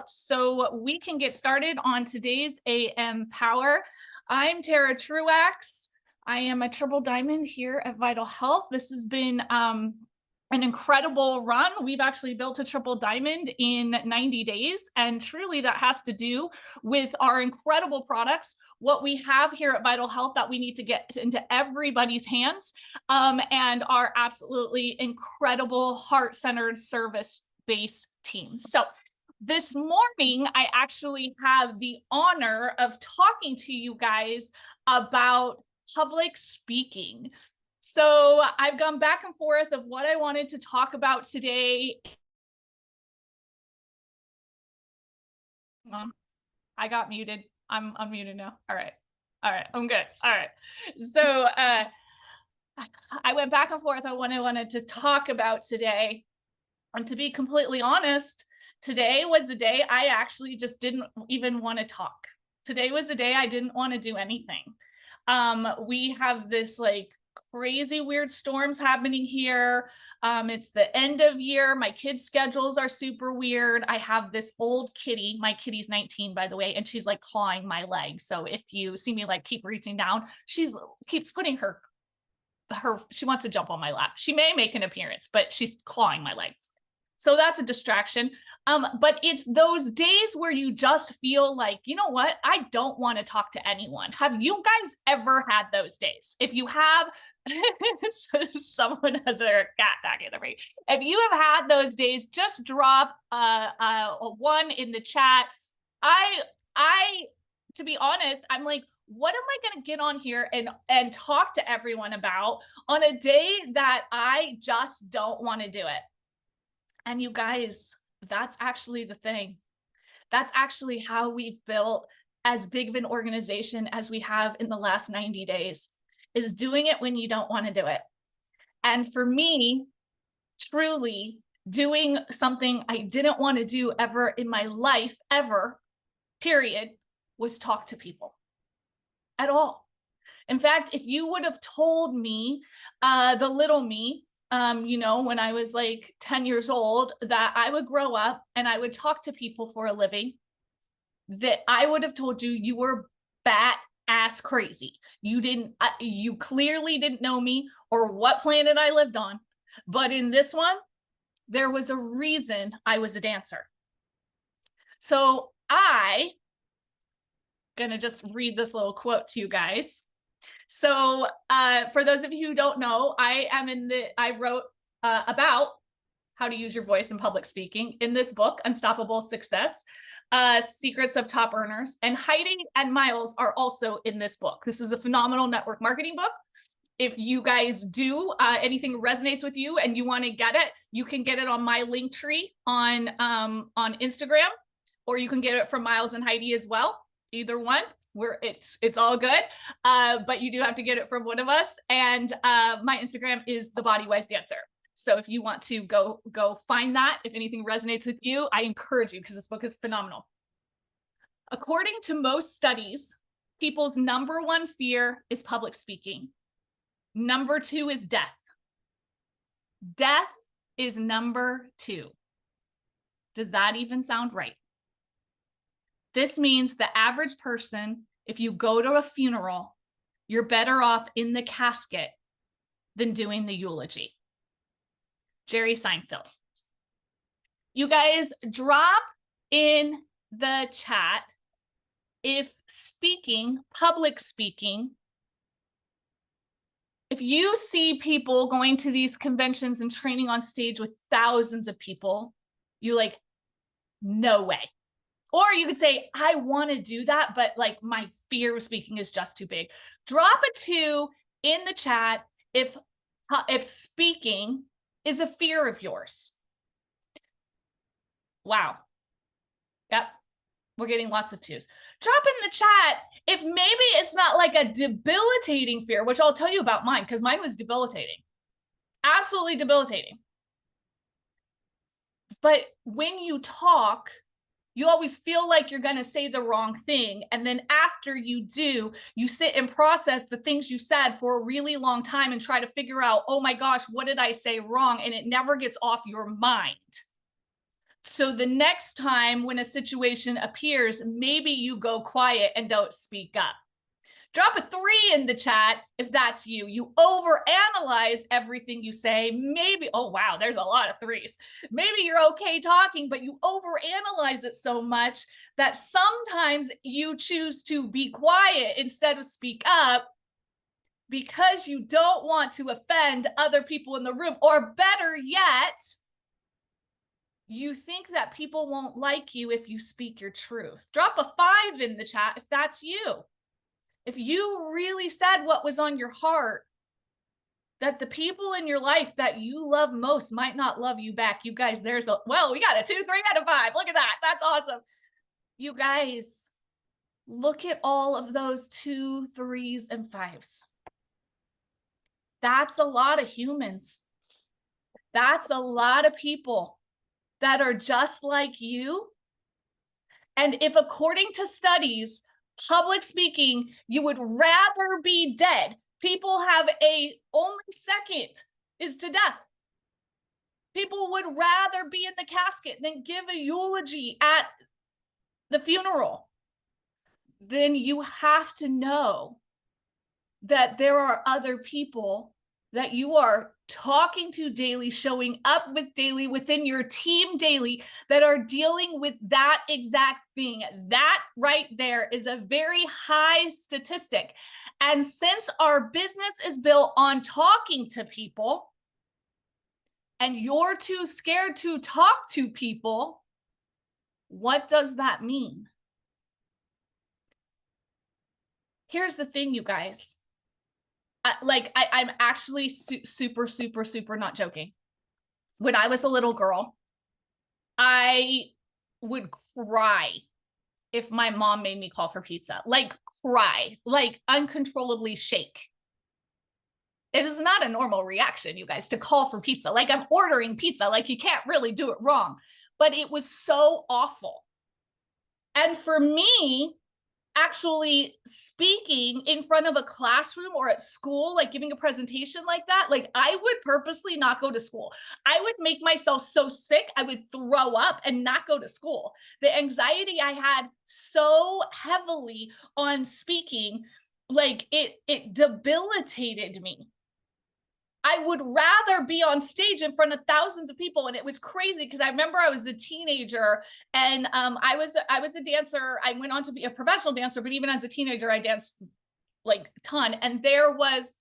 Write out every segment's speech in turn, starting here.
so we can get started on today's AM Power. I'm Tara Truax. I am a triple diamond here at Vital Health. This has been an incredible run. We've actually built a triple diamond in 90 days, and truly that has to do with our incredible products, what we have here at Vital Health that we need to get into everybody's hands, and our absolutely incredible heart-centered service-based teams. So this morning, I actually have the honor of talking to you guys about public speaking. So I've gone back and forth of what I wanted to talk about today. I got muted. I'm unmuted now. All right. I'm good. All right. So I went back and forth on what I wanted to talk about today. And to be completely honest, today was the day I actually just didn't even want to talk. Today was the day I didn't want to do anything. We have this like crazy weird storms happening here. It's the end of year. My kids' schedules are super weird. I have this old kitty. My kitty's 19, by the way, and she's like clawing my leg. So if you see me like keep reaching down, she's keeps putting she wants to jump on my lap. She may make an appearance, but she's clawing my leg. So that's a distraction. But it's those days where you just feel like, you know what? I don't want to talk to anyone. Have you guys ever had those days? If you have, someone has their cat back in the room. If you have had those days, just drop a one in the chat. To be honest, I'm like, what am I going to get on here and talk to everyone about on a day that I just don't want to do it? And you guys, that's actually the thing. That's actually how we've built as big of an organization as we have in the last 90 days, is doing it when you don't want to do it. And for me, truly doing something I didn't want to do ever in my life, ever, period, was talk to people at all. In fact, if you would have told me, the little me, when I was like 10 years old, that I would grow up and I would talk to people for a living, that I would have told you, you were bat ass crazy. You clearly didn't know me or what planet I lived on. But in this one, there was a reason I was a dancer. So I'm gonna just read this little quote to you guys. So for those of you who don't know, I wrote about how to use your voice in public speaking in this book, Unstoppable Success, Secrets of Top Earners. And Heidi and Miles are also in this book. This is a phenomenal network marketing book. If you guys do, anything resonates with you and you want to get it, you can get it on my link tree on Instagram, or you can get it from Miles and Heidi as well. Either one. It's all good, but you do have to get it from one of us. And my Instagram is The Body Wise Dancer. So if you want to go find that, if anything resonates with you, I encourage you, because this book is phenomenal. According to most studies, people's number one fear is public speaking. Number two is death. Death is number two. Does that even sound right? This means the average person, if you go to a funeral, you're better off in the casket than doing the eulogy. Jerry Seinfeld. You guys, drop in the chat if public speaking, if you see people going to these conventions and training on stage with thousands of people, you're like, no way. Or you could say, I want to do that, but like my fear of speaking is just too big. Drop a 2 in the chat if speaking is a fear of yours. Wow. Yep. We're getting lots of 2s. Drop in the chat if maybe it's not like a debilitating fear, which I'll tell you about mine, because mine was debilitating. Absolutely debilitating. But when you talk, you always feel like you're going to say the wrong thing. And then after you do, you sit and process the things you said for a really long time and try to figure out, oh my gosh, what did I say wrong? And it never gets off your mind. So the next time when a situation appears, maybe you go quiet and don't speak up. Drop a 3 in the chat if that's you. You overanalyze everything you say. Maybe, oh wow, there's a lot of 3s. Maybe you're okay talking, but you overanalyze it so much that sometimes you choose to be quiet instead of speak up because you don't want to offend other people in the room. Or better yet, you think that people won't like you if you speak your truth. Drop a 5 in the chat if that's you. If you really said what was on your heart, that the people in your life that you love most might not love you back. You guys, there's a, well, we got a 2, 3 out of 5. Look at that. That's awesome. You guys, look at all of those 2, 3s, and 5s. That's a lot of humans. That's a lot of people that are just like you. And if according to studies, public speaking, you would rather be dead. People have a only second is to death. People would rather be in the casket than give a eulogy at the funeral. Then you have to know that there are other people that you are talking to daily, showing up with daily, within your team daily, that are dealing with that exact thing. That right there is a very high statistic. And since our business is built on talking to people, and you're too scared to talk to people, what does that mean? Here's the thing, you guys. I'm actually super not joking. When I was a little girl, I would cry if my mom made me call for pizza. Like cry, like uncontrollably shake. It is not a normal reaction, you guys, to call for pizza. Like I'm ordering pizza, like you can't really do it wrong. But it was so awful. And for me, actually speaking in front of a classroom or at school, like giving a presentation like that, like I would purposely not go to school. I would make myself so sick, I would throw up and not go to school. The anxiety I had so heavily on speaking, like it debilitated me. I would rather be on stage in front of thousands of people. And it was crazy because I remember I was a teenager and I was a dancer. I went on to be a professional dancer, but even as a teenager, I danced like a ton. And there was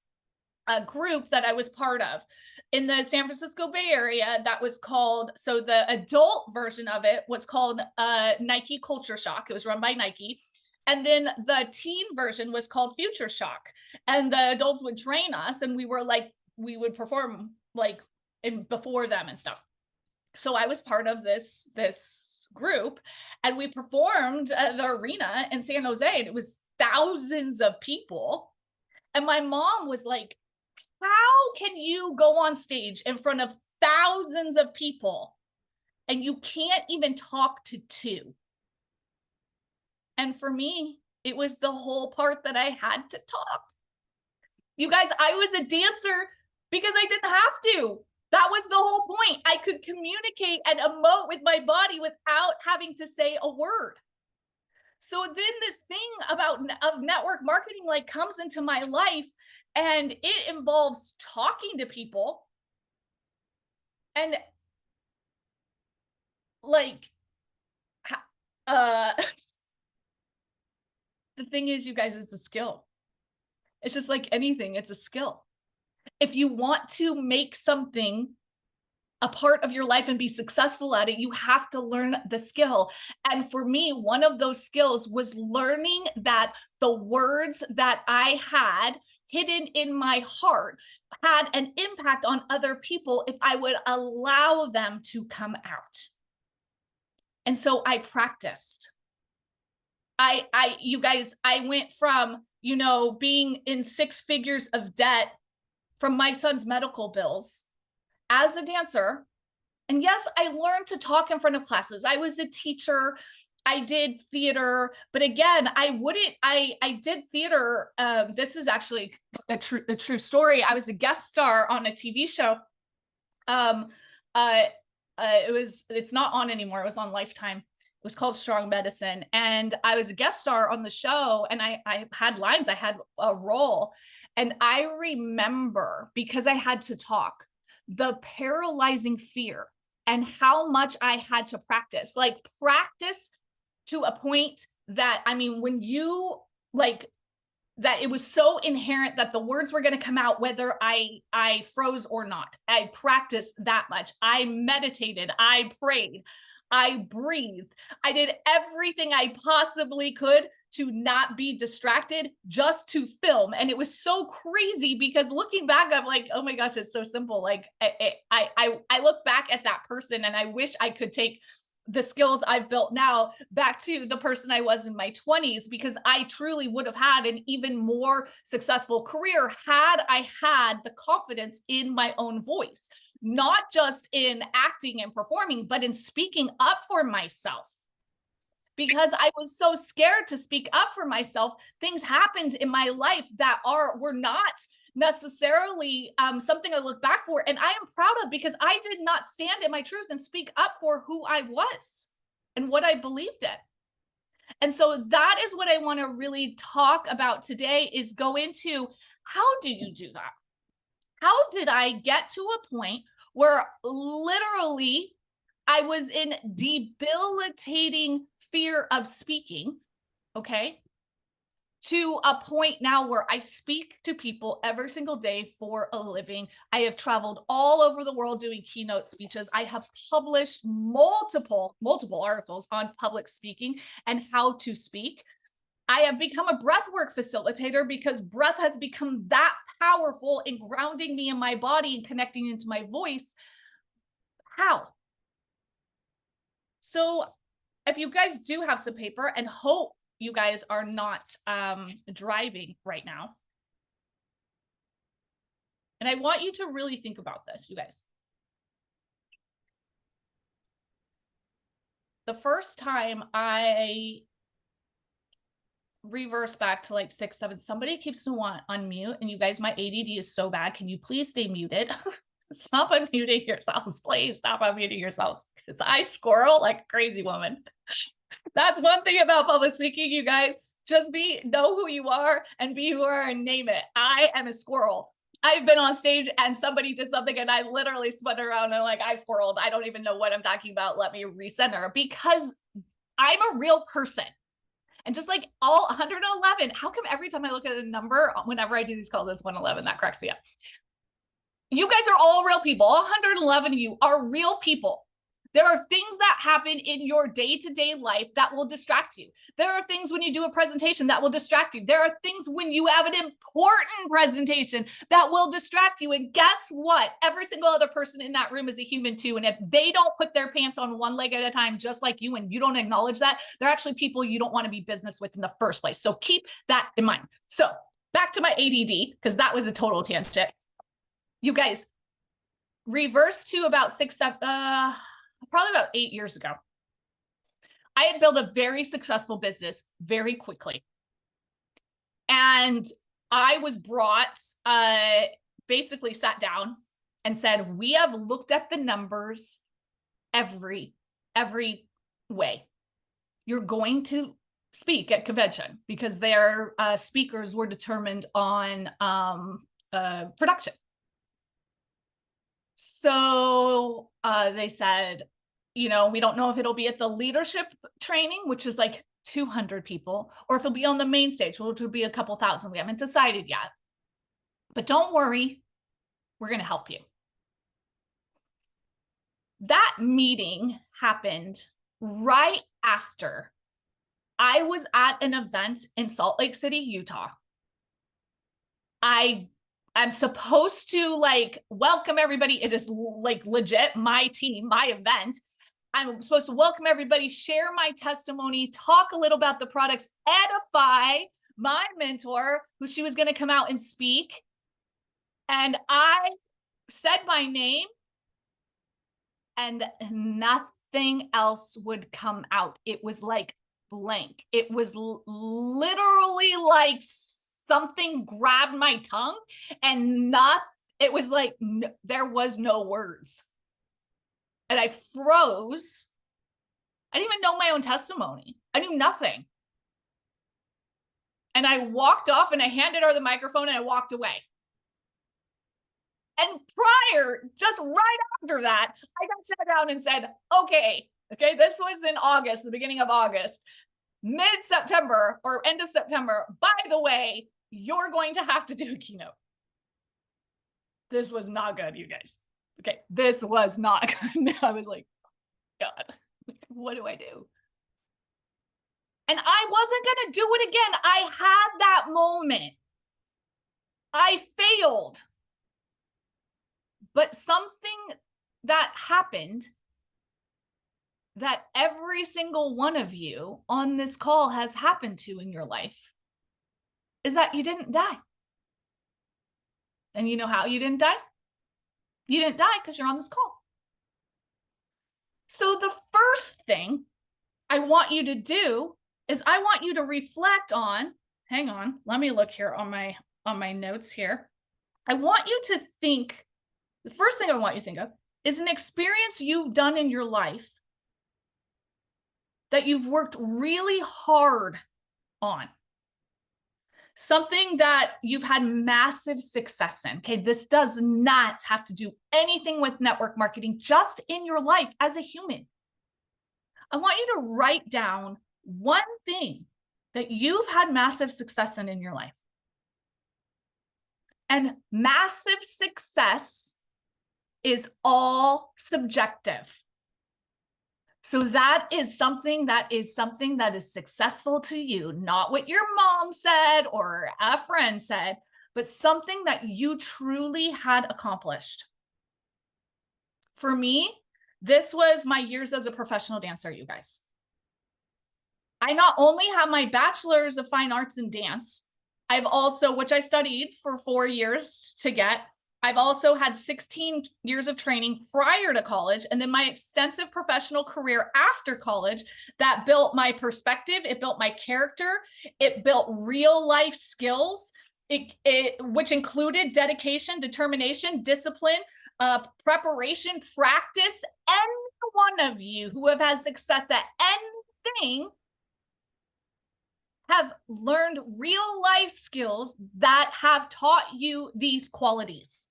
a group that I was part of in the San Francisco Bay Area that was called, so the adult version of it was called Nike Culture Shock. It was run by Nike. And then the teen version was called Future Shock. And the adults would train us and we would perform like before them and stuff. So I was part of this group and we performed at the arena in San Jose and it was thousands of people. And my mom was like, how can you go on stage in front of thousands of people and you can't even talk to 2? And for me, it was the whole part that I had to talk. You guys, I was a dancer because I didn't have to. That was the whole point. I could communicate and emote with my body without having to say a word. So then this thing of network marketing like comes into my life and it involves talking to people. And like, the thing is, you guys, it's a skill. It's just like anything, it's a skill. If you want to make something a part of your life and be successful at it, you have to learn the skill. And for me, one of those skills was learning that the words that I had hidden in my heart had an impact on other people if I would allow them to come out. And so I practiced. You guys, I went from, being in 6 figures of debt from my son's medical bills as a dancer. And yes, I learned to talk in front of classes. I was a teacher. I did theater, but again, I did theater. This is actually a true story. I was a guest star on a TV show. it's not on anymore. It was on Lifetime. It was called Strong Medicine. And I was a guest star on the show, and I had lines, I had a role. And I remember, because I had to talk, the paralyzing fear and how much I had to practice, like practice to a point that, I mean, when you like, that it was so inherent that the words were going to come out whether I froze or not. I practiced that much. I meditated, I prayed, I breathed. I did everything I possibly could to not be distracted, just to film. And it was so crazy, because looking back, I'm like, oh my gosh, it's so simple. Like I look back at that person, and I wish I could take the skills I've built now back to the person I was in my 20s, because I truly would have had an even more successful career had I had the confidence in my own voice, not just in acting and performing, but in speaking up for myself. Because I was so scared to speak up for myself, things happened in my life that were not necessarily something I look back for. And I am proud of, because I did not stand in my truth and speak up for who I was and what I believed in. And so that is what I want to really talk about today, is go into, how do you do that? How did I get to a point where literally I was in debilitating fear of speaking, okay, to a point now where I speak to people every single day for a living. I have traveled all over the world doing keynote speeches. I have published multiple articles on public speaking and how to speak. I have become a breathwork facilitator, because breath has become that powerful in grounding me in my body and connecting into my voice. How? So if you guys do have some paper, and hope you guys are not driving right now, and I want you to really think about this, you guys. The first time I reverse back to like 6, 7, somebody keeps to want unmute, and you guys, my ADD is so bad. Can you please stay muted? Stop unmuting yourselves, please stop unmuting yourselves, because I squirrel like a crazy woman. That's one thing about public speaking, you guys. Just know who you are and be who you are and name it. I am a squirrel. I've been on stage and somebody did something and I literally spun around and like, I squirreled. I don't even know what I'm talking about. Let me recenter, because I'm a real person. And just like all 111, how come every time I look at a number, whenever I do these calls, it's 111? That cracks me up. You guys are all real people. All 111 of you are real people. There are things that happen in your day-to-day life that will distract you. There are things when you do a presentation that will distract you. There are things when you have an important presentation that will distract you. And guess what? Every single other person in that room is a human too. And if they don't put their pants on one leg at a time, just like you, and you don't acknowledge that, they're actually people you don't want to be business with in the first place. So keep that in mind. So back to my ADD, because that was a total tangent. You guys, reverse to about 6, 7, probably about 8 years ago. I had built a very successful business very quickly. And I was brought, basically sat down and said, we have looked at the numbers every way. You're going to speak at convention, because their speakers were determined on production. So they said, you know, we don't know if it'll be at the leadership training, which is like 200 people, or if it'll be on the main stage, which will be a couple thousand. We haven't decided yet. But don't worry, we're going to help you. That meeting happened right after I was at an event in Salt Lake City, Utah. I'm supposed to like welcome everybody. It is like legit my team, my event. I'm supposed to welcome everybody, share my testimony, talk a little about the products, edify my mentor, who she was going to come out and speak. And I said my name and nothing else would come out. It was like blank. It was literally like something grabbed my tongue and it was like, there was no words. And I froze. I didn't even know my own testimony. I knew nothing. And I walked off and I handed her the microphone and I walked away. And just right after that, I got sat down and said, okay, this was in August, the beginning of August, mid-September or end of September. By the way, you're going to have to do a keynote. This was not good, you guys. Okay, this was not good. I was like, God, what do I do? And I wasn't going to do it again. I had that moment. I failed. But something that happened that every single one of you on this call has happened to in your life is that you didn't die. And you know how you didn't die? You didn't die because you're on this call. So the first thing I want you to do is I want you to reflect on, hang on, let me look here on my notes here. I want you to think, the first thing I want you to think of is an experience you've done in your life that you've worked really hard on. Something that you've had massive success in. Okay, this does not have to do anything with network marketing, just in your life as a human. I want you to write down one thing that you've had massive success in your life. And massive success is all subjective. So that is something that is successful to you, not what your mom said or a friend said, but something that you truly had accomplished. For me, this was my years as a professional dancer, you guys. I not only have my bachelor's of fine arts in dance, I've also, which I studied for 4 years to get, I've also had 16 years of training prior to college, and then my extensive professional career after college that built my perspective, it built my character, it built real life skills, which included dedication, determination, discipline, preparation, practice. Any one of you who have had success at anything have learned real life skills that have taught you these qualities.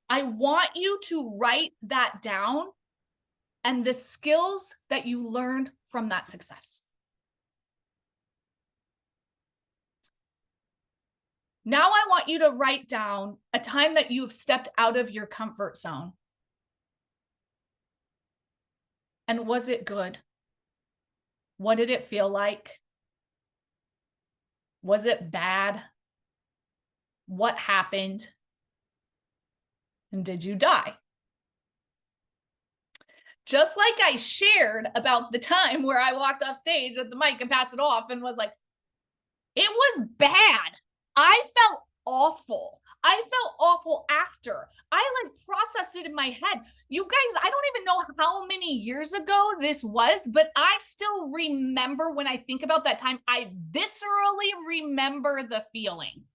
I want you to write that down and the skills that you learned from that success. Now I want you to write down a time that you've stepped out of your comfort zone. And was it good? What did it feel like? Was it bad? What happened? And did you die? Just like I shared about the time where I walked off stage at the mic and passed it off and was like, it was bad. I felt awful. I felt awful after. I processed it in my head. You guys, I don't even know how many years ago this was, but I still remember when I think about that time, I viscerally remember the feeling.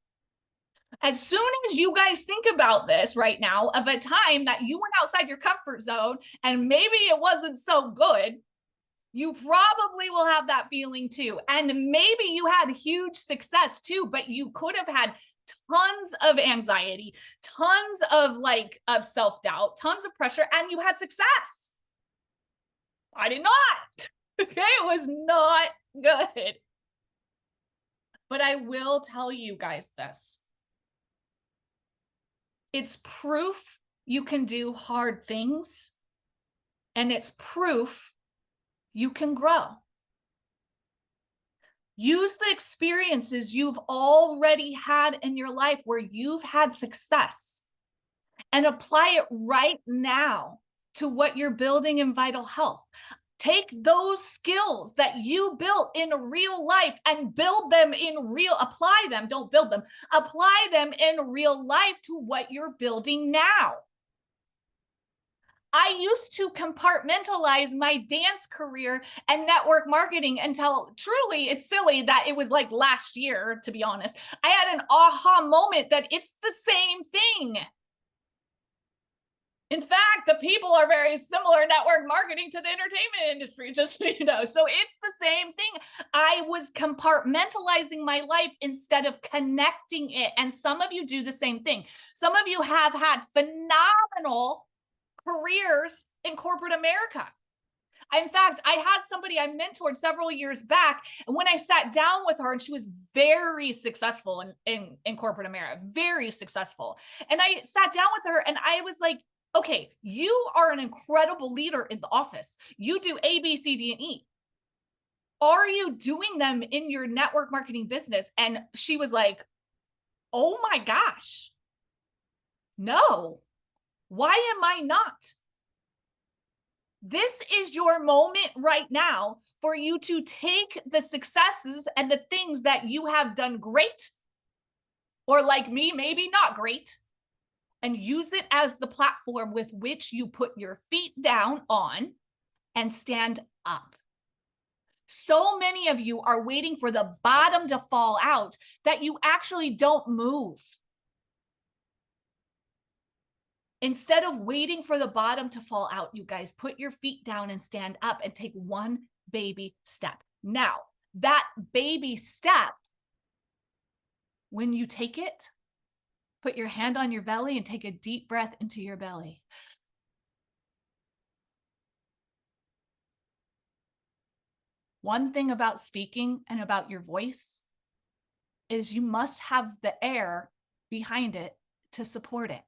As soon as you guys think about this right now of a time that you went outside your comfort zone and maybe it wasn't so good, you probably will have that feeling too. And maybe you had huge success too, but you could have had tons of anxiety, tons of self-doubt, tons of pressure, and you had success. I did not. Okay, it was not good. But I will tell you guys this. It's proof you can do hard things, and it's proof you can grow. Use the experiences you've already had in your life where you've had success and apply it right now to what you're building in Vital Health. Take those skills that you built in real life and apply them, don't build them, apply them in real life to what you're building now. I used to compartmentalize my dance career and network marketing until truly, it's silly that it was like last year, to be honest. I had an aha moment that it's the same thing. In fact, the people are very similar network marketing to the entertainment industry, just so you know. So it's the same thing. I was compartmentalizing my life instead of connecting it. And some of you do the same thing. Some of you have had phenomenal careers in corporate America. In fact, I had somebody I mentored several years back, and when I sat down with her, and she was very successful in corporate America, very successful. And I sat down with her and I was like, okay, you are an incredible leader in the office. You do A, B, C, D, and E. Are you doing them in your network marketing business? And she was like, oh my gosh, no. Why am I not? This is your moment right now for you to take the successes and the things that you have done great, or like me, maybe not great, and use it as the platform with which you put your feet down on and stand up. So many of you are waiting for the bottom to fall out that you actually don't move. Instead of waiting for the bottom to fall out, you guys put your feet down and stand up and take one baby step. Now, that baby step, when you take it, put your hand on your belly and take a deep breath into your belly. One thing about speaking and about your voice is you must have the air behind it to support it.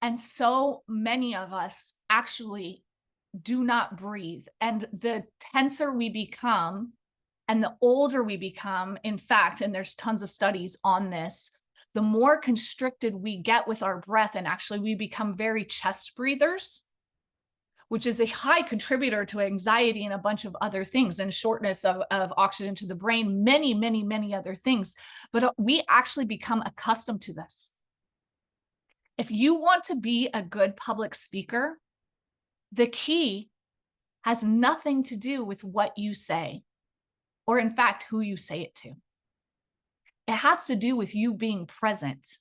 And so many of us actually do not breathe. And the tenser we become and the older we become, in fact, and there's tons of studies on this, the more constricted we get with our breath. And actually we become very chest breathers, which is a high contributor to anxiety and a bunch of other things, and shortness of oxygen to the brain, many, many, many other things. But we actually become accustomed to this. If you want to be a good public speaker, the key has nothing to do with what you say, or in fact, who you say it to. It has to do with you being present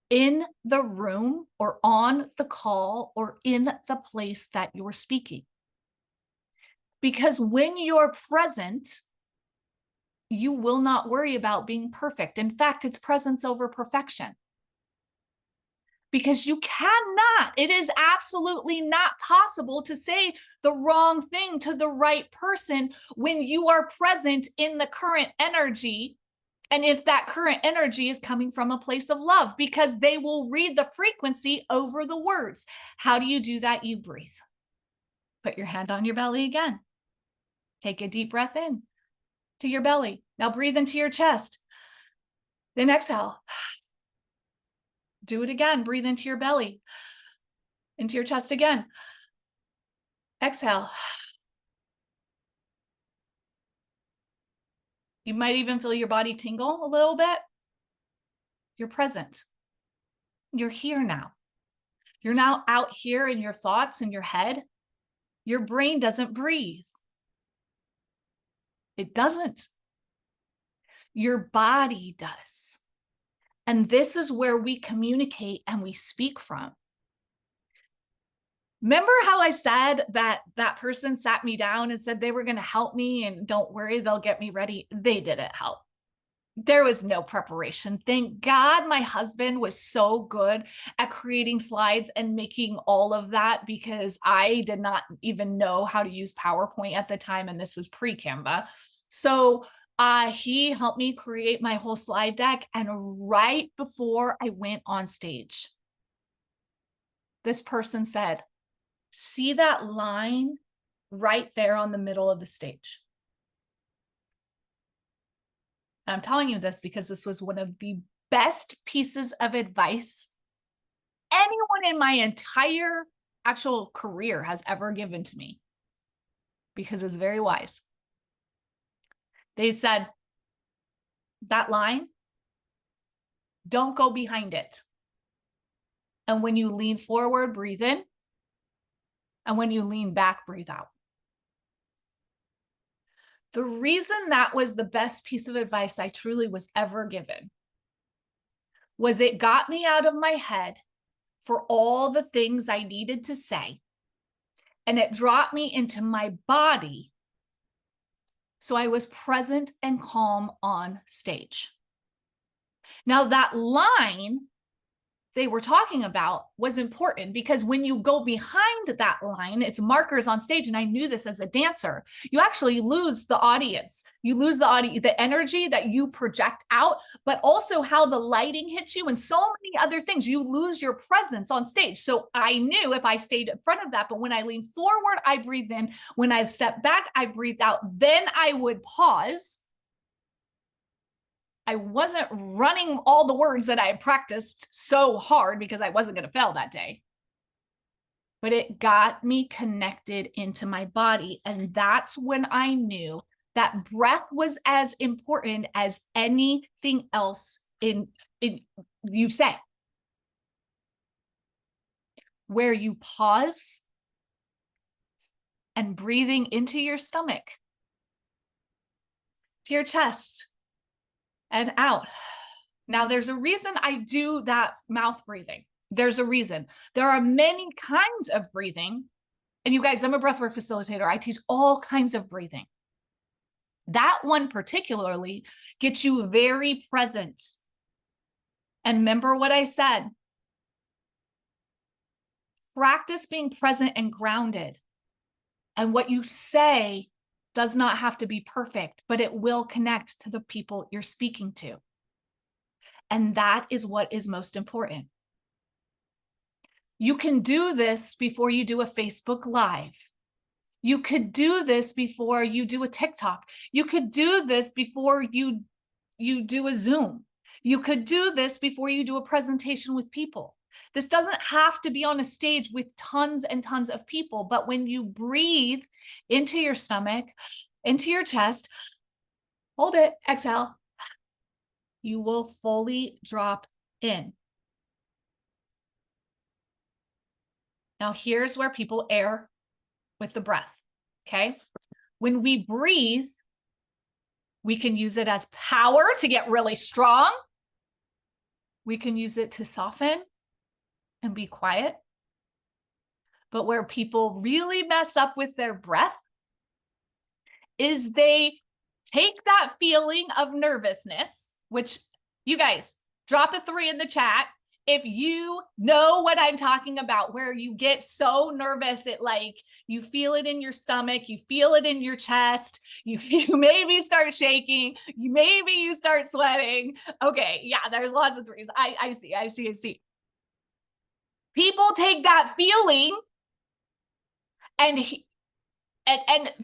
in the room or on the call or in the place that you're speaking. Because when you're present, you will not worry about being perfect. In fact, it's presence over perfection. Because you cannot, it is absolutely not possible to say the wrong thing to the right person when you are present in the current energy. And if that current energy is coming from a place of love, because they will read the frequency over the words. How do you do that? You breathe. Put your hand on your belly again. Take a deep breath in to your belly. Now breathe into your chest. Then exhale. Do it again. Breathe into your belly, into your chest again. Exhale. You might even feel your body tingle a little bit. You're present. You're here now. You're now out here in your thoughts in your head. Your brain doesn't breathe. It doesn't. Your body does. And this is where we communicate and we speak from. Remember how I said that that person sat me down and said they were going to help me and don't worry, they'll get me ready. They didn't help. There was no preparation. Thank God my husband was so good at creating slides and making all of that, because I did not even know how to use PowerPoint at the time. And this was pre-Canva. So he helped me create my whole slide deck. And right before I went on stage, this person said, see that line right there on the middle of the stage? I'm telling you this because this was one of the best pieces of advice anyone in my entire actual career has ever given to me, because it's very wise. They said, that line, don't go behind it. And when you lean forward, breathe in. And when you lean back, breathe out. The reason that was the best piece of advice I truly was ever given was it got me out of my head for all the things I needed to say. And it dropped me into my body. So I was present and calm on stage. Now that line they were talking about was important because when you go behind that line, it's markers on stage. And I knew this as a dancer, you actually lose the audience. You lose the energy that you project out, but also how the lighting hits you and so many other things. You lose your presence on stage. So I knew if I stayed in front of that, but when I leaned forward, I breathed in. When I stepped back, I breathed out. Then I would pause. I wasn't running all the words that I had practiced so hard because I wasn't going to fail that day. But it got me connected into my body. And that's when I knew that breath was as important as anything else in you say. Where you pause and breathing into your stomach, to your chest, and out. Now, there's a reason I do that mouth breathing. There's a reason. There are many kinds of breathing. And you guys, I'm a breathwork facilitator. I teach all kinds of breathing. That one particularly gets you very present. And remember what I said. Practice being present and grounded. And what you say does not have to be perfect, but it will connect to the people you're speaking to. And that is what is most important. You can do this before you do a Facebook Live. You could do this before you do a TikTok. You could do this before you do a Zoom. You could do this before you do a presentation with people. This doesn't have to be on a stage with tons and tons of people, but when you breathe into your stomach, into your chest, hold it, exhale, you will fully drop in. Now, here's where people err with the breath, okay? When we breathe, we can use it as power to get really strong. We can use it to soften and be quiet. But where people really mess up with their breath is they take that feeling of nervousness, which you guys drop a 3 in the chat if you know what I'm talking about, where you get so nervous, you feel it in your stomach, you feel it in your chest, you maybe start shaking, maybe you start sweating. Okay, yeah, there's lots of 3s. I see. People take that feeling and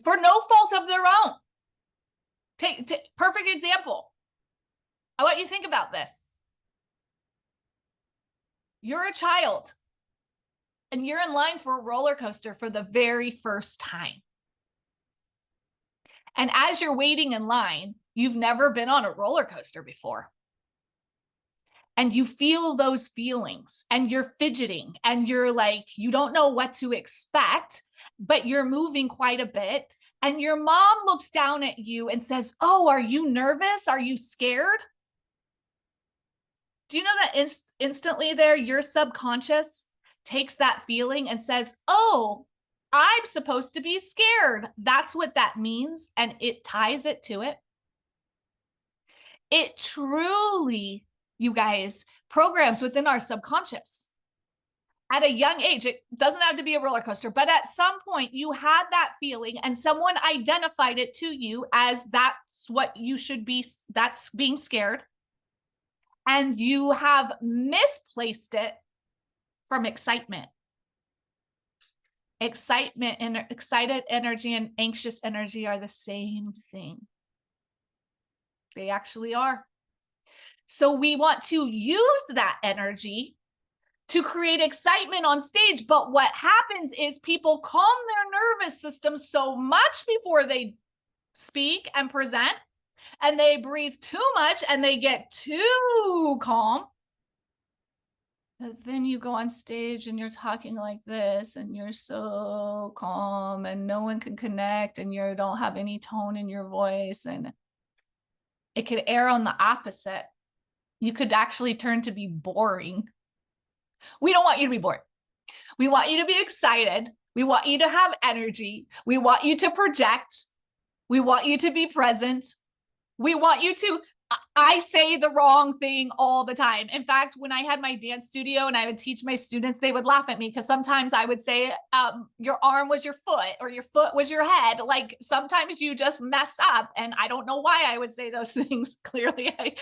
for no fault of their own. Take perfect example. I want you to think about this. You're a child and you're in line for a roller coaster for the very first time. And as you're waiting in line, you've never been on a roller coaster before. And you feel those feelings and you're fidgeting and you're like, you don't know what to expect, but you're moving quite a bit. And your mom looks down at you and says, "Oh, are you nervous? Are you scared?" Do you know that instantly there, your subconscious takes that feeling and says, "Oh, I'm supposed to be scared." That's what that means. And it ties it to it. It truly, you guys, programs within our subconscious. At a young age, it doesn't have to be a roller coaster, but at some point you had that feeling and someone identified it to you as that's what you should be, that's being scared. And you have misplaced it from excitement. Excitement and excited energy and anxious energy are the same thing. They actually are. So we want to use that energy to create excitement on stage. But what happens is people calm their nervous system so much before they speak and present, and they breathe too much and they get too calm. But then you go on stage and you're talking like this and you're so calm and no one can connect and you don't have any tone in your voice, and it could err on the opposite. You could actually turn to be boring We don't want you to be bored. We want you to be excited. We want you to have energy. We want you to project. We want you to be present. We want you to, I say the wrong thing all the time. In fact, when I had my dance studio and I would teach my students, they would laugh at me because sometimes I would say, your arm was your foot or your foot was your head. Like sometimes you just mess up. And I don't know why I would say those things. Clearly, I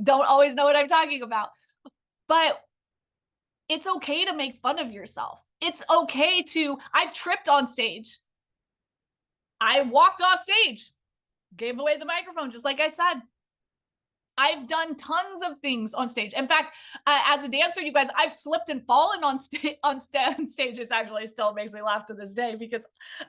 don't always know what I'm talking about. But it's okay to make fun of yourself. It's okay to, I've tripped on stage. I walked off stage, gave away the microphone, just like I said. I've done tons of things on stage. In fact, as a dancer, you guys, I've slipped and fallen on stage. It actually still makes me laugh to this day because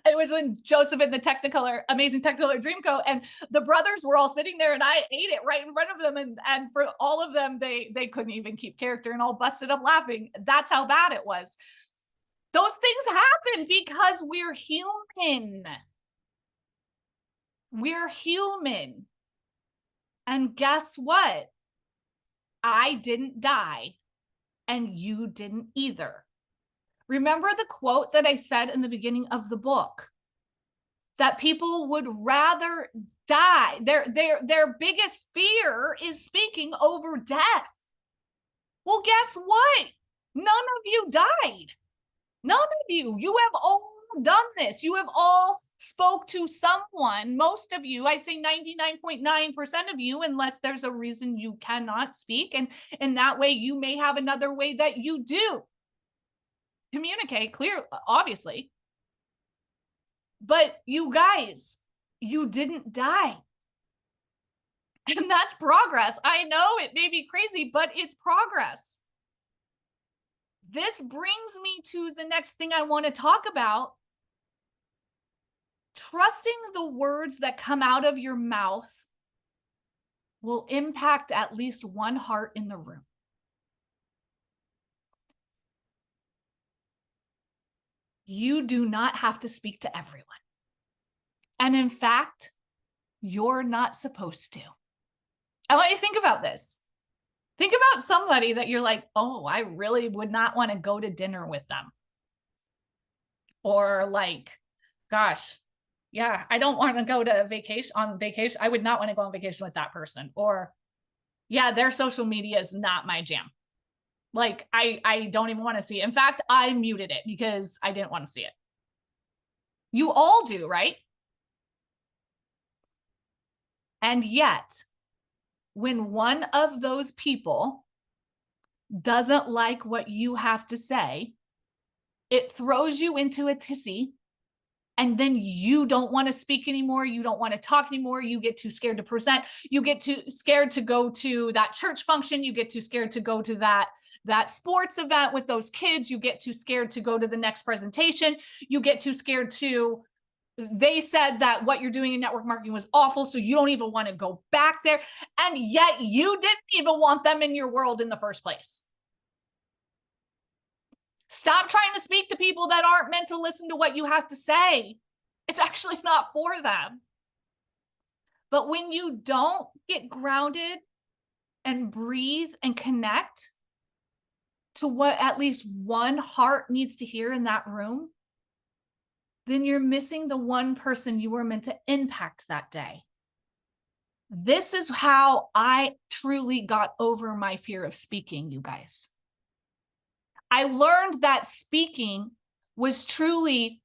it was when Joseph and the Technicolor, Amazing Technicolor Dreamcoat, and the brothers were all sitting there, and I ate it right in front of them, and for all of them, they couldn't even keep character and all busted up laughing. That's how bad it was. Those things happen because we're human. We're human. And guess what? I didn't die, and you didn't either. Remember the quote that I said in the beginning of the book, that people would rather die. Their biggest fear is speaking over death. Well, guess what? None of you died. None of you. You have all done this. You have all spoke to someone. Most of you, I say 99.9% of you, unless there's a reason you cannot speak. And in that way, you may have another way that you do communicate, clear, obviously. But you guys, you didn't die. And that's progress. I know it may be crazy, but it's progress. This brings me to the next thing I want to talk about. Trusting the words that come out of your mouth will impact at least one heart in the room. You do not have to speak to everyone. And in fact, you're not supposed to. I want you to think about this. Think about somebody that you're like, oh, I really would not want to go to dinner with them. Or like, gosh, yeah, I don't want to go to vacation. I would not want to go on vacation with that person. Or yeah, their social media is not my jam. Like I don't even want to see it. In fact, I muted it because I didn't want to see it. You all do, right? And yet, when one of those people doesn't like what you have to say, it throws you into a tizzy. And then you don't want to speak anymore. You don't want to talk anymore. You get too scared to present. You get too scared to go to that church function. You get too scared to go to that sports event with those kids. You get too scared to go to the next presentation. You get too scared to, they said that what you're doing in network marketing was awful, so you don't even want to go back there. And yet you didn't even want them in your world in the first place. Stop trying to speak to people that aren't meant to listen to what you have to say. It's actually not for them. But when you don't get grounded and breathe and connect to what at least one heart needs to hear in that room, then you're missing the one person you were meant to impact that day. This is how I truly got over my fear of speaking, you guys. I learned that speaking was truly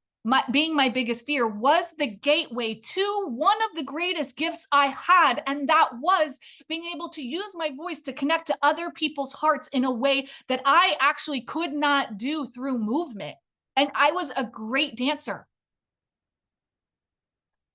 being my biggest fear, was the gateway to one of the greatest gifts I had. And that was being able to use my voice to connect to other people's hearts in a way that I actually could not do through movement. And I was a great dancer.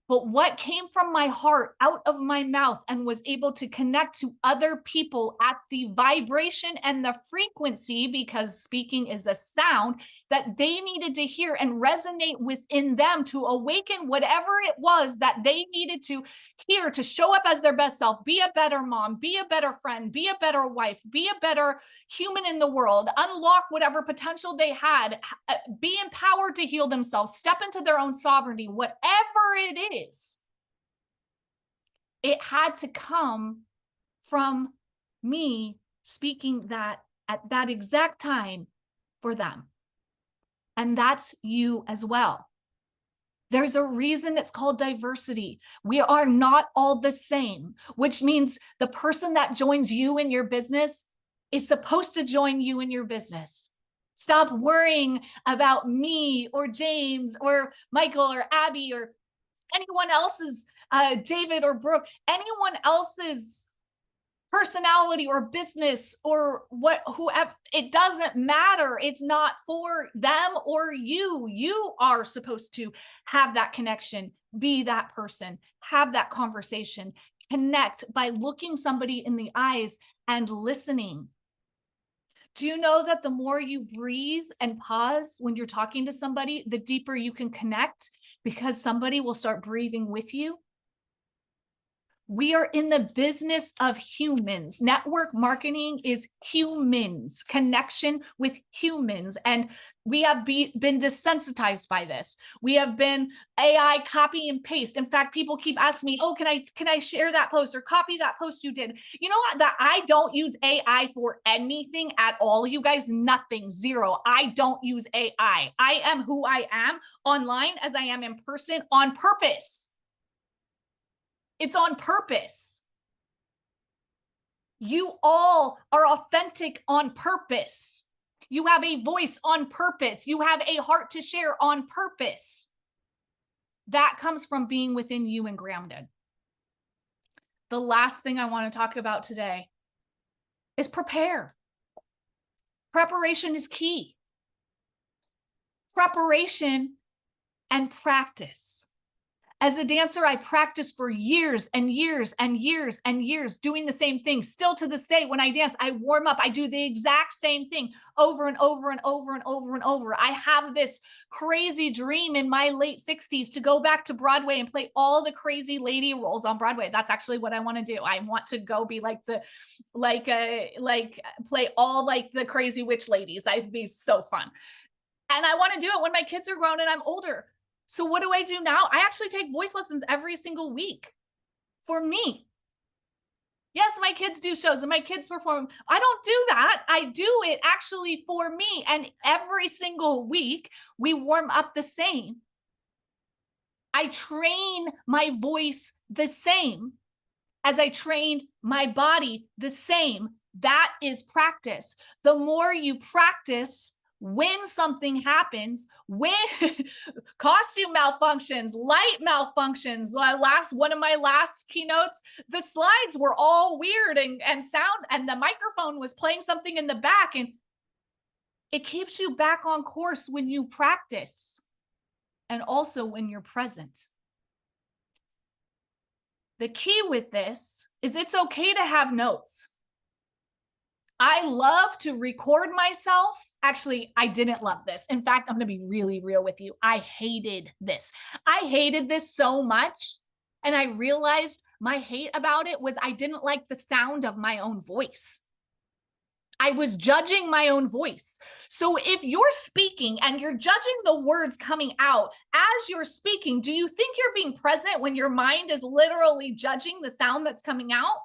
But what came from my heart out of my mouth and was able to connect to other people at the vibration and the frequency, because speaking is a sound that they needed to hear and resonate within them to awaken whatever it was that they needed to hear to show up as their best self, be a better mom, be a better friend, be a better wife, be a better human in the world, unlock whatever potential they had, be empowered to heal themselves, step into their own sovereignty, whatever it is. It had to come from me speaking that at that exact time for them. And that's you as well. There's a reason it's called diversity. We are not all the same, which means the person that joins you in your business is supposed to join you in your business. Stop worrying about me or James or Michael or Abby or anyone else's, David or Brooke, anyone else's personality or business or whoever. It doesn't matter. It's not for them or you. You are supposed to have that connection, be that person, have that conversation, connect by looking somebody in the eyes and listening. Do you know that the more you breathe and pause when you're talking to somebody, the deeper you can connect, because somebody will start breathing with you? We are in the business of humans. Network marketing is humans, connection with humans. And we have been desensitized by this. We have been AI copy and paste. In fact, people keep asking me, oh, can I share that post or copy that post you did? You know what? That I don't use AI for anything at all. You guys, nothing, zero. I don't use AI. I am who I am online as I am in person on purpose. It's on purpose. You all are authentic on purpose. You have a voice on purpose. You have a heart to share on purpose. That comes from being within you and grounded. The last thing I want to talk about today is prepare. Preparation is key. Preparation and practice. As a dancer, I practiced for years and years and years and years doing the same thing. Still to this day, when I dance, I warm up. I do the exact same thing over and over and over and over and over. I have this crazy dream in my late 60s to go back to Broadway and play all the crazy lady roles on Broadway. That's actually what I want to do. I want to go be play all like the crazy witch ladies. That'd be so fun. And I want to do it when my kids are grown and I'm older. So what do I do now? I actually take voice lessons every single week for me. Yes, my kids do shows and my kids perform. I don't do that. I do it actually for me. And every single week we warm up the same. I train my voice the same as I trained my body the same. That is practice. The more you practice, when something happens, when costume malfunctions, light malfunctions, one of my last keynotes, the slides were all weird and sound, and the microphone was playing something in the back, and it keeps you back on course when you practice and also when you're present. The key with this is it's okay to have notes. I love to record myself. Actually, I didn't love this. In fact, I'm going to be really real with you. I hated this. I hated this so much. And I realized my hate about it was I didn't like the sound of my own voice. I was judging my own voice. So if you're speaking and you're judging the words coming out as you're speaking, do you think you're being present when your mind is literally judging the sound that's coming out?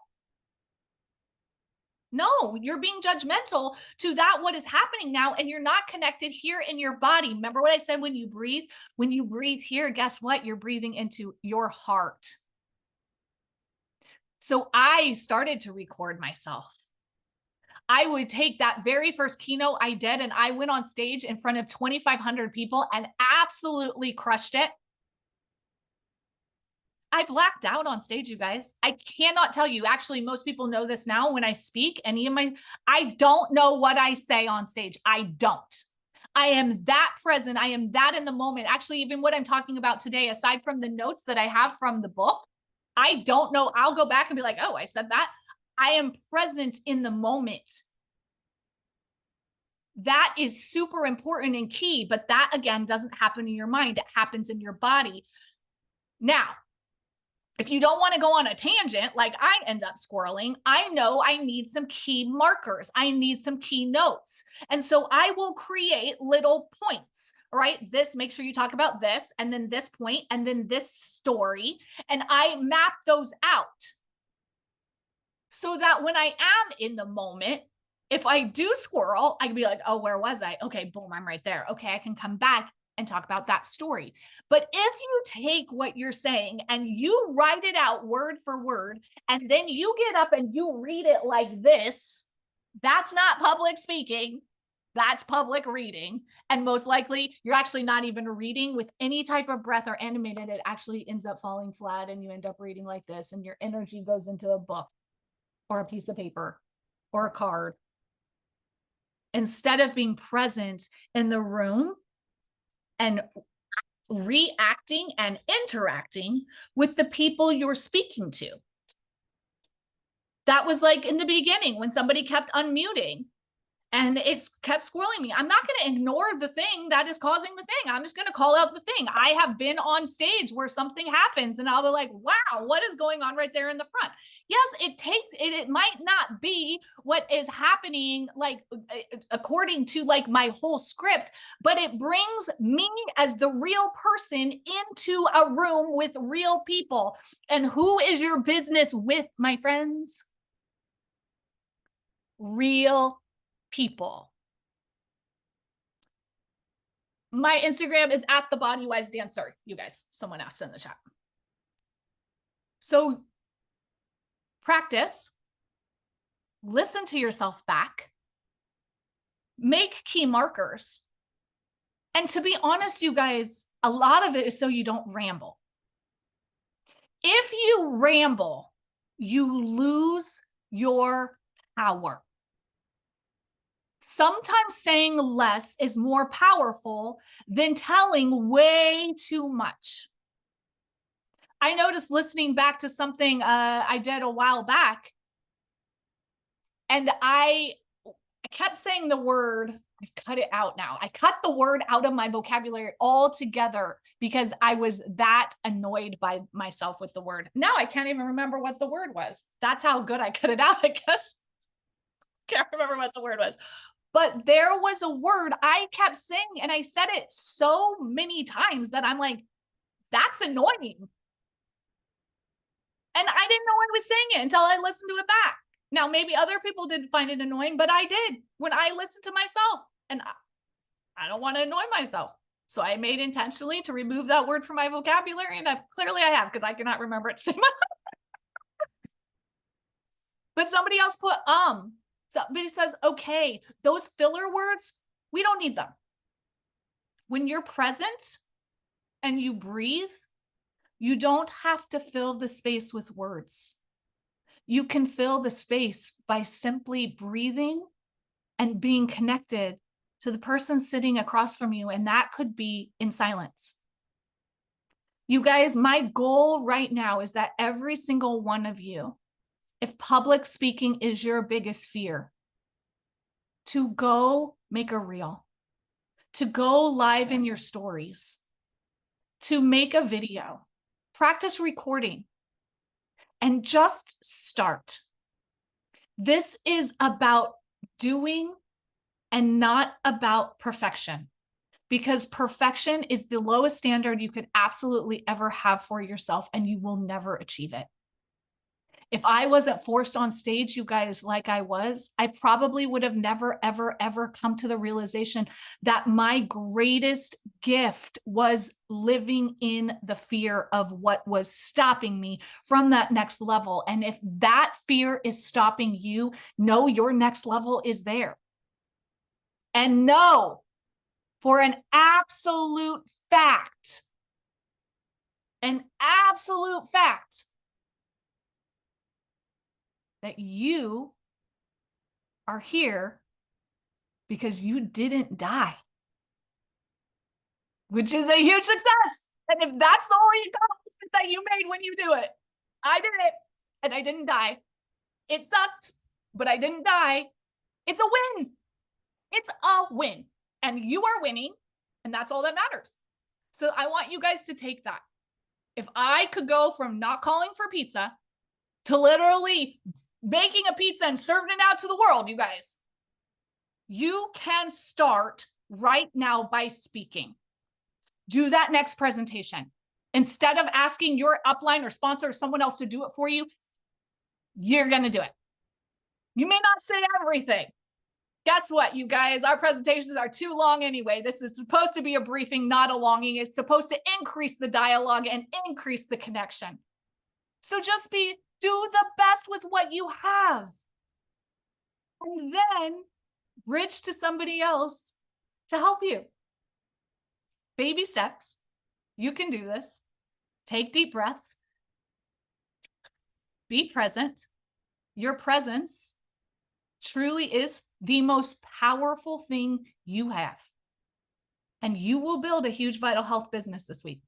No, you're being judgmental to that what is happening now, and you're not connected here in your body. Remember what I said when you breathe? When you breathe here, guess what? You're breathing into your heart. So I started to record myself. I would take that very first keynote I did, and I went on stage in front of 2,500 people and absolutely crushed it. I blacked out on stage, you guys. I cannot tell you. Actually, most people know this now when I speak. I don't know what I say on stage. I don't. I am that present. I am that in the moment. Actually, even what I'm talking about today, aside from the notes that I have from the book, I don't know. I'll go back and be like, oh, I said that. I am present in the moment. That is super important and key, but that again doesn't happen in your mind. It happens in your body. Now, if you don't want to go on a tangent, like I end up squirreling, I know I need some key markers. I need some key notes. And so I will create little points, right? This, make sure you talk about this, and then this point, and then this story. And I map those out so that when I am in the moment, If I do squirrel, I can be like, oh, where was I? Okay, boom, I'm right there. Okay, I can come back and talk about that story. But if you take what you're saying and you write it out word for word, and then you get up and you read it like this, that's not public speaking. That's public reading. And most likely, you're actually not even reading with any type of breath or animated. It actually ends up falling flat and you end up reading like this, and your energy goes into a book or a piece of paper or a card instead of being present in the room and reacting and interacting with the people you're speaking to. That was like in the beginning when somebody kept unmuting and it's kept squirreling me. I'm not going to ignore the thing that is causing the thing. I'm just going to call out the thing. I have been on stage where something happens and I'll be like, wow, what is going on right there in the front? Yes, it might not be what is happening like according to like my whole script, but it brings me as the real person into a room with real people. And who is your business with, my friends? Real people. My Instagram is at the Bodywise Dancer. You guys, someone asked in the chat. So practice, listen to yourself back, make key markers. And to be honest, you guys, a lot of it is so you don't ramble. If you ramble, you lose your power. Sometimes saying less is more powerful than telling way too much. I noticed listening back to something I did a while back, and I kept saying the word, I've cut it out now. I cut the word out of my vocabulary altogether because I was that annoyed by myself with the word. Now I can't even remember what the word was. That's how good I cut it out, I guess. Can't remember what the word was. But there was a word I kept saying, and I said it so many times that I'm like, that's annoying. And I didn't know I was saying it until I listened to it back. Now, maybe other people didn't find it annoying, but I did when I listened to myself. And I don't want to annoy myself. So I made intentionally to remove that word from my vocabulary. And clearly I have, because I cannot remember it to say my But somebody else put Somebody says, okay, those filler words, we don't need them. When you're present and you breathe, you don't have to fill the space with words. You can fill the space by simply breathing and being connected to the person sitting across from you. And that could be in silence. You guys, my goal right now is that every single one of you, if public speaking is your biggest fear, to go make a reel, to go live in your stories, to make a video, practice recording, and just start. This is about doing and not about perfection, because perfection is the lowest standard you could absolutely ever have for yourself, and you will never achieve it. If I wasn't forced on stage, you guys, like I was, I probably would have never, ever, ever come to the realization that my greatest gift was living in the fear of what was stopping me from that next level. And if that fear is stopping you, know your next level is there. And know for an absolute fact, that you are here because you didn't die, which is a huge success. And if that's the only accomplishment that you made when you do it, I did it and I didn't die. It sucked, but I didn't die. It's a win. It's a win. And you are winning, and that's all that matters. So I want you guys to take that. If I could go from not calling for pizza to literally baking a pizza and serving it out to the world, you guys, you can start right now by speaking. Do that next presentation. Instead of asking your upline or sponsor or someone else to do it for you, you're going to do it. You may not say everything, Guess what, you guys? Our presentations are too long anyway. This is supposed to be a briefing, not a longing. It's supposed to increase the dialogue and increase the connection. So just do the best with what you have. And then bridge to somebody else to help you. Baby steps. You can do this. Take deep breaths. Be present. Your presence truly is the most powerful thing you have. And you will build a huge vital health business this week.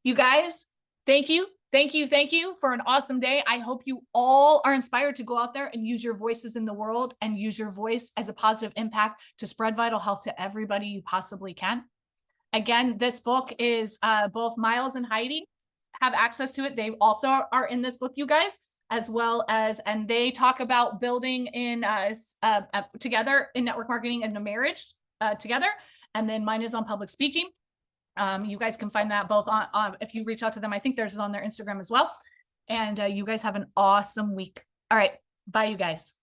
You guys, thank you. Thank you. Thank you for an awesome day. I hope you all are inspired to go out there and use your voices in the world and use your voice as a positive impact to spread vital health to everybody you possibly can. Again, this book is both Miles and Heidi have access to it. They also are in this book, you guys, as well as, and they talk about building in together in network marketing and a marriage together. And then mine is on public speaking. You guys can find that both on if you reach out to them. I think theirs is on their Instagram as well. And you guys have an awesome week. All right. Bye, you guys.